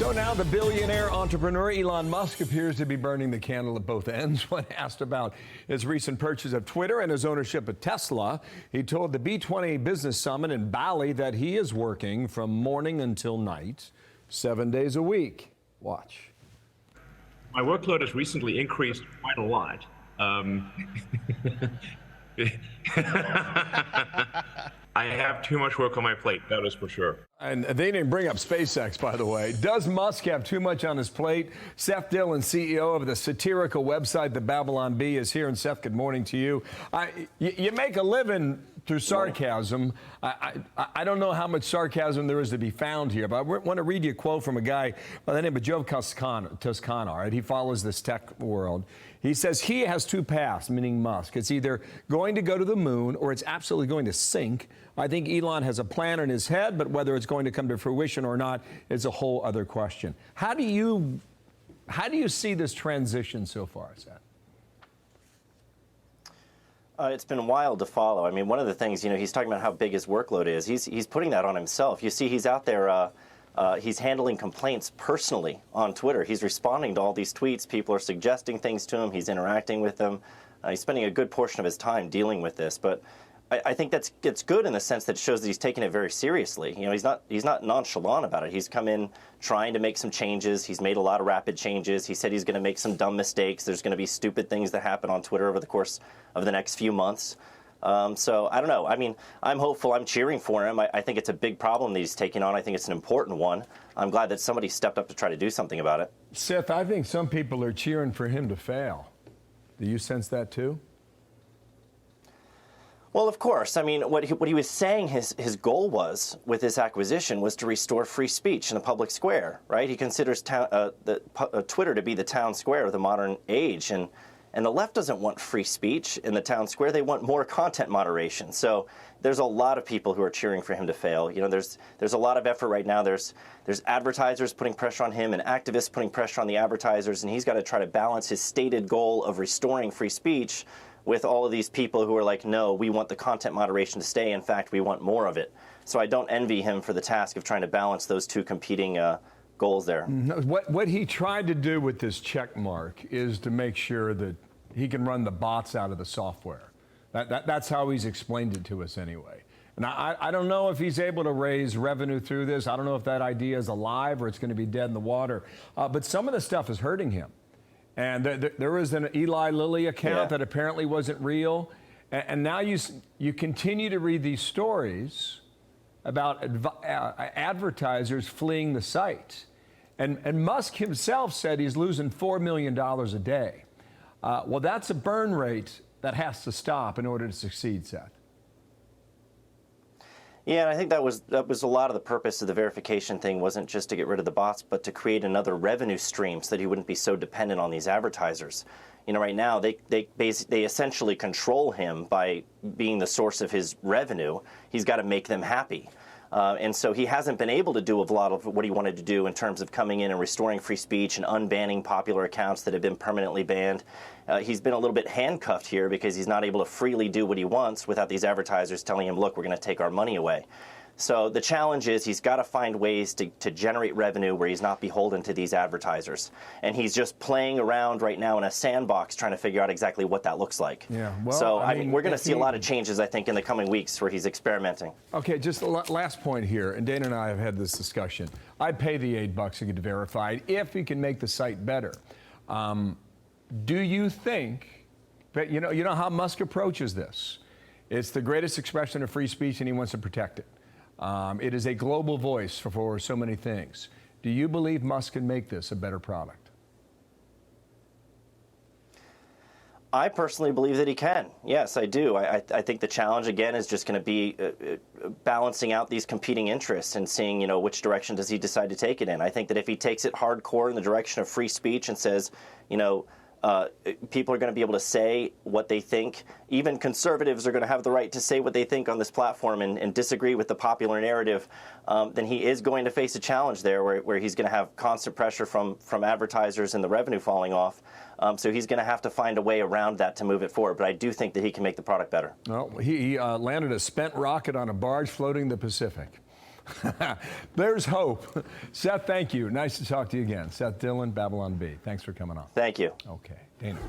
So now the billionaire entrepreneur Elon Musk appears to be burning the candle at both ends. When asked about his recent purchase of Twitter and his ownership of Tesla, he told the B20 Business Summit in Bali that he is working from morning until night, 7 days a week. Watch. My workload has recently increased quite a lot. I have too much work on my plate, that is for sure. And they didn't bring up SpaceX, by the way. Does Musk have too much on his plate? Seth Dillon, CEO of the satirical website The Babylon Bee, is here. And Seth, good morning to you. You make a living through sarcasm. I don't know how much sarcasm there is to be found here, but I want to read you a quote from a guy by the name of Joe Toscano. Right? He follows this tech world. He says he has two paths, meaning Musk. It's either going to go to the moon or it's absolutely going to sink. I think Elon has a plan in his head, but whether it's going to come to fruition or not is a whole other question. How do you see this transition so far, Seth? It's been wild to follow. I mean, one of the things, he's talking about how big his workload is. He's putting that on himself. You see, he's out there. He's handling complaints personally on Twitter. He's responding to all these tweets. People are suggesting things to him. He's interacting with them. He's spending a good portion of his time dealing with this. But I think it's good in the sense that it shows that he's taking it very seriously. He's not nonchalant about it. He's come in trying to make some changes. He's made a lot of rapid changes. He said he's going to make some dumb mistakes. There's going to be stupid things that happen on Twitter over the course of the next few months. So I don't know. I mean, I'm hopeful. I'm cheering for him. I think it's a big problem that he's taking on. I think it's an important one. I'm glad that somebody stepped up to try to do something about it. Seth, I think some people are cheering for him to fail. Do you sense that too? Well, of course. I mean, what he was saying his goal was with this acquisition was to restore free speech in the public square, right? He considers Twitter to be the town square of the modern age, and the left doesn't want free speech in the town square. They want more content moderation. So there's a lot of people who are cheering for him to fail. There's a lot of effort right now. There's advertisers putting pressure on him and activists putting pressure on the advertisers, and he's got to try to balance his stated goal of restoring free speech with all of these people who are like, no, we want the content moderation to stay. In fact, we want more of it. So I don't envy him for the task of trying to balance those two competing goals there. What he tried to do with this check mark is to make sure that he can run the bots out of the software. That's how he's explained it to us anyway. And I don't know if he's able to raise revenue through this. I don't know if that idea is alive or it's going to be dead in the water. But some of the stuff is hurting him. And there was an Eli Lilly account that apparently wasn't real. And now you continue to read these stories about advertisers fleeing the site. And Musk himself said he's losing $4 million a day. Well, that's a burn rate that has to stop in order to succeed, Seth. Yeah, and I think that was a lot of the purpose of the verification thing wasn't just to get rid of the bots, but to create another revenue stream so that he wouldn't be so dependent on these advertisers. Right now they essentially control him by being the source of his revenue. He's got to make them happy. And so he hasn't been able to do a lot of what he wanted to do in terms of coming in and restoring free speech and unbanning popular accounts that have been permanently banned. He's been a little bit handcuffed here because he's not able to freely do what he wants without these advertisers telling him, look, we're going to take our money away. So the challenge is he's got to find ways to generate revenue where he's not beholden to these advertisers. And he's just playing around right now in a sandbox trying to figure out exactly what that looks like. Yeah, well, so I mean, we're going to see a lot of changes, I think, in the coming weeks where he's experimenting. Okay, just the last point here, and Dana and I have had this discussion. I'd pay the $8 to get verified if he can make the site better. Do you think, but you know how Musk approaches this? It's the greatest expression of free speech and he wants to protect it. It is a global voice for so many things. Do you believe Musk can make this a better product? I personally believe that he can. Yes, I do. I think the challenge, again, is just going to be balancing out these competing interests and seeing, which direction does he decide to take it in. I think that if he takes it hardcore in the direction of free speech and says, people are going to be able to say what they think. Even conservatives are going to have the right to say what they think on this platform and disagree with the popular narrative. Then he is going to face a challenge there where he's going to have constant pressure from advertisers and the revenue falling off. So he's going to have to find a way around that to move it forward. But I do think that he can make the product better. Well, he landed a spent rocket on a barge floating the Pacific. There's hope. Seth, thank you. Nice to talk to you again. Seth Dillon, Babylon Bee. Thanks for coming on. Thank you. Okay, Dana.